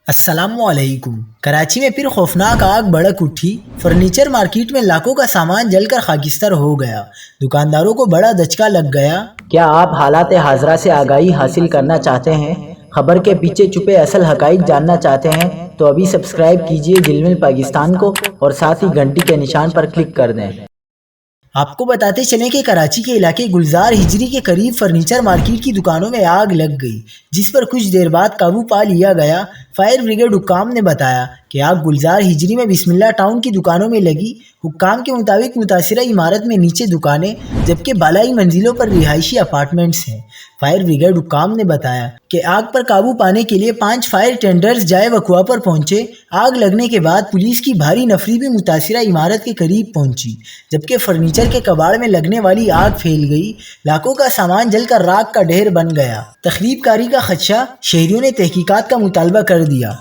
السلام علیکم۔ کراچی میں پھر خوفناک آگ بھڑک اٹھی۔ فرنیچر مارکیٹ میں لاکھوں کا سامان جل کر خاکستر ہو گیا۔ دکانداروں کو بڑا دھچکا لگ گیا۔ کیا آپ حالات حاضرہ سے آگاہی حاصل کرنا چاہتے ہیں؟ خبر کے پیچھے چھپے اصل حقائق جاننا چاہتے ہیں تو ابھی سبسکرائب کیجئے جلمل پاکستان کو اور ساتھ ہی گھنٹی کے نشان پر کلک کر دیں۔ آپ کو بتاتے چلیں کہ کراچی کے علاقے گلزار ہجری کے قریب فرنیچر مارکیٹ کی دکانوں میں آگ لگ گئی، جس پر کچھ دیر بعد قابو پا لیا گیا۔ فائر بریگیڈ حکام نے بتایا کہ آگ گلزار ہجری میں بسم اللہ ٹاؤن کی دکانوں میں لگی۔ حکام کے مطابق متاثرہ عمارت میں نیچے دکانیں جبکہ بالائی منزلوں پر رہائشی اپارٹمنٹس ہیں۔ فائر بریگیڈ حکام نے بتایا کہ آگ پر قابو پانے کے لیے 5 فائر ٹینڈرز جائے وقوع پر پہنچے۔ آگ لگنے کے بعد پولیس کی بھاری نفری بھی متاثرہ عمارت کے قریب پہنچی، جبکہ فرنیچر کے کباڑ میں لگنے والی آگ پھیل گئی۔ لاکھوں کا سامان جل کر راکھ کا ڈھیر بن گیا۔ تخریب کاری کا خدشہ، شہریوں نے تحقیقات کا مطالبہ کر دیا۔